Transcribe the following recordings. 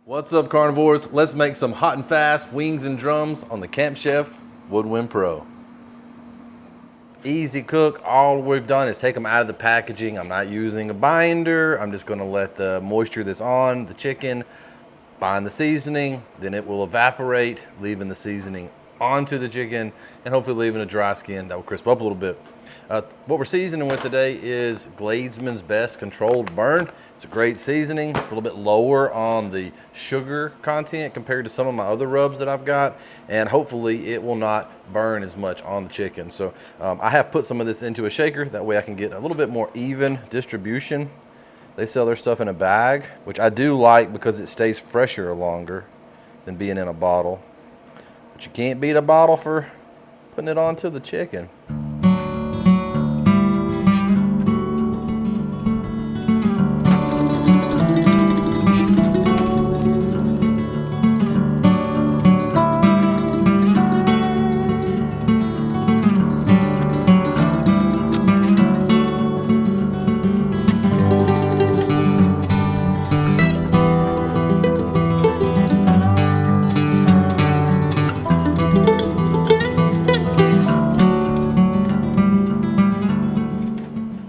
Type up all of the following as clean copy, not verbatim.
What's up, carnivores? Let's make some hot and fast wings and drums on the Camp Chef Woodwind Pro. Easy cook. All we've done is take them out of the packaging. I'm not using a binder. I'm just going to let the moisture that's on the chicken bind the seasoning. Then it will evaporate, leaving the seasoning onto the chicken and hopefully leaving a dry skin that will crisp up a little bit. What we're seasoning with today is Gladesman's Best Controlled Burn. It's a great seasoning. It's a little bit lower on the sugar content compared to some of my other rubs that I've got, and hopefully it will not burn as much on the chicken. So I have put some of this into a shaker. That way I can get a little bit more even distribution. They sell their stuff in a bag, which I do like because it stays fresher longer than being in a bottle. But you can't beat a bottle for putting it onto the chicken.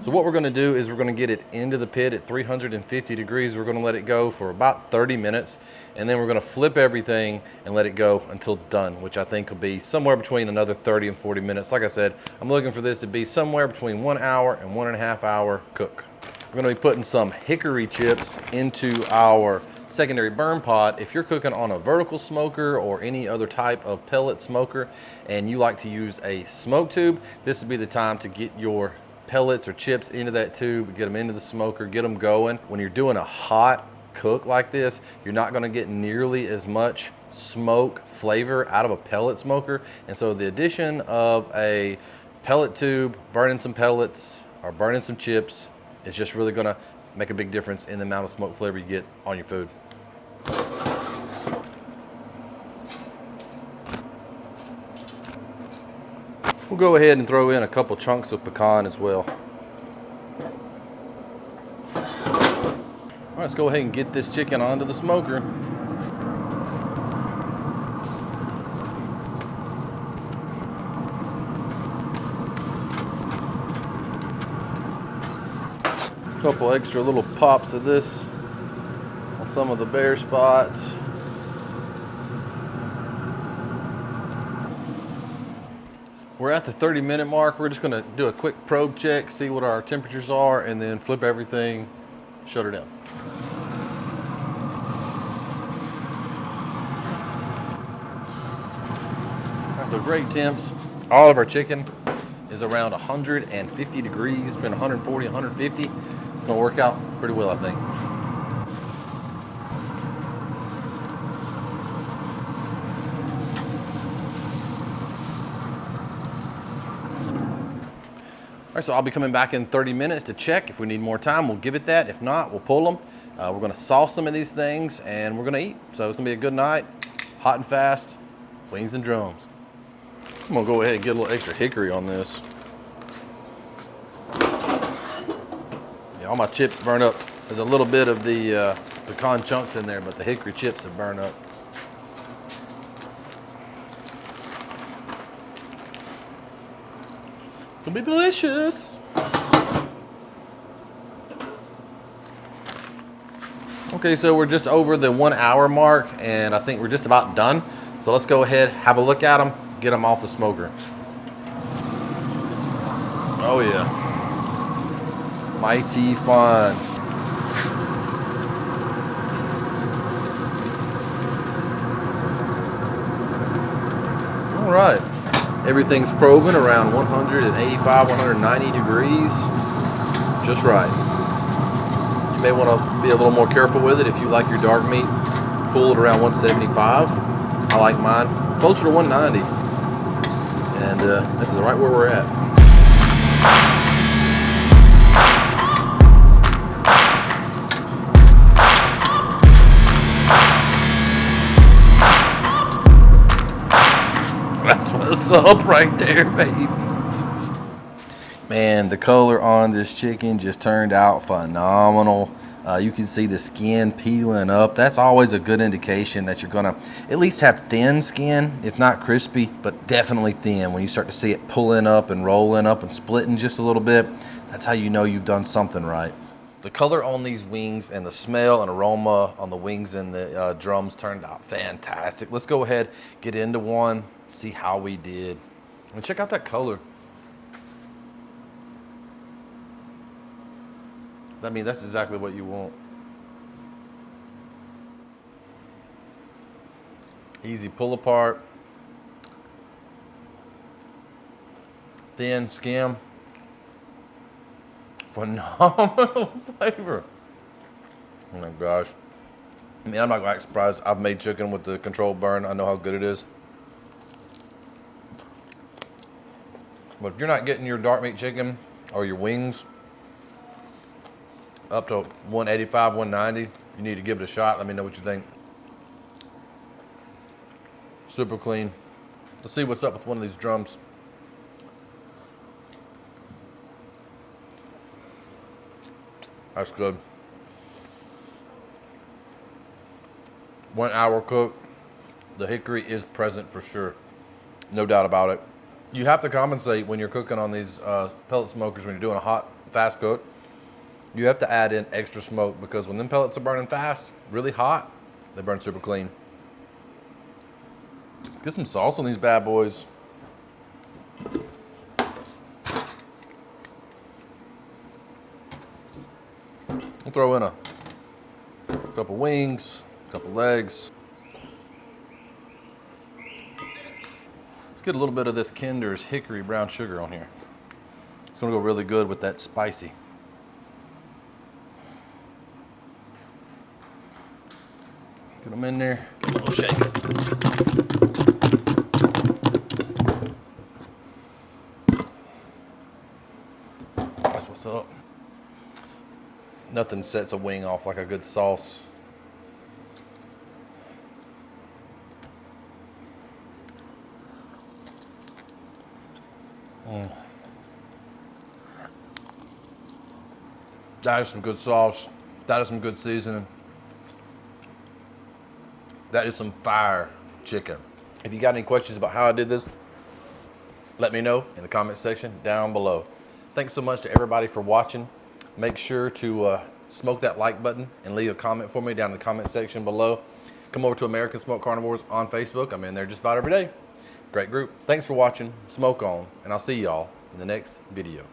So what we're going to do is we're going to get it into the pit at 350 degrees. We're going to let it go for about 30 minutes, and then we're going to flip everything and let it go until done, which I think will be somewhere between another 30 and 40 minutes. Like I said, I'm looking for this to be somewhere between 1 hour and 1.5 hour cook. We're going to be putting some hickory chips into our secondary burn pot. If you're cooking on a vertical smoker or any other type of pellet smoker and you like to use a smoke tube, this would be the time to get your pellets or chips into that tube, get them into the smoker, get them going. When you're doing a hot cook like this, you're not going to get nearly as much smoke flavor out of a pellet smoker. And so the addition of a pellet tube, burning some pellets or burning some chips, is just really going to make a big difference in the amount of smoke flavor you get on your food. We'll go ahead and throw in a couple chunks of pecan as well. All right, let's go ahead and get this chicken onto the smoker. A couple extra little pops of this on some of the bare spots. We're at the 30-minute mark. We're just gonna do a quick probe check, see what our temperatures are, and then flip everything, shut her down. So great temps. All of our chicken is around 150 degrees. It's been 140, 150. It's gonna work out pretty well, I think. All right, so I'll be coming back in 30 minutes to check. If we need more time, we'll give it that. If not, we'll pull them. We're gonna sauce some of these things and we're gonna eat. So it's gonna be a good night, hot and fast, wings and drums. I'm gonna go ahead and get a little extra hickory on this. Yeah, all my chips burn up. There's a little bit of the pecan chunks in there, but the hickory chips have burned up. It's gonna be delicious. Okay, so we're just over the 1 hour mark and I think we're just about done. So let's go ahead, have a look at them, get them off the smoker. Oh yeah. Mighty fun. All right. Everything's probing around 185, 190 degrees. Just right. You may want to be a little more careful with it if you like your dark meat. Pull it around 175. I like mine closer to 190. And this is right where we're at. That's what's up right there, baby. Man, the color on this chicken just turned out phenomenal. You can see the skin peeling up. That's always a good indication that you're gonna at least have thin skin, if not crispy, but definitely thin. When you start to see it pulling up and rolling up and splitting just a little bit, that's how you know you've done something right. The color on these wings and the smell and aroma on the wings and the drums turned out fantastic. Let's go ahead, get into one, see how we did. And check out that color. I mean, that's exactly what you want. Easy pull apart. Thin skin. Phenomenal flavor. Oh my gosh. I mean, I'm not quite surprised. I've made chicken with the controlled burn. I know how good it is. But if you're not getting your dark meat chicken or your wings up to 185, 190, you need to give it a shot. Let me know what you think. Super clean. Let's see what's up with one of these drums. That's good. 1 hour cook. The hickory is present for sure. No doubt about it. You have to compensate when you're cooking on these pellet smokers when you're doing a hot, fast cook. You have to add in extra smoke because when them pellets are burning fast, really hot, they burn super clean. Let's get some sauce on these bad boys. We'll throw in a couple wings, a couple legs. Let's get a little bit of this Kinder's hickory brown sugar on here. It's gonna go really good with that spicy. Get them in there, give them a little shake. That's what's up. Nothing sets a wing off like a good sauce. That is some good sauce. That is some good seasoning. That is some fire chicken. If you got any questions about how I did this, let me know in the comment section down below. Thanks so much to everybody for watching. Make sure to smoke that like button and leave a comment for me down in the comment section below. Come over to American Smoked Carnivores on Facebook. I'm in there just about every day. Great group. Thanks for watching. Smoke on, and I'll see y'all in the next video.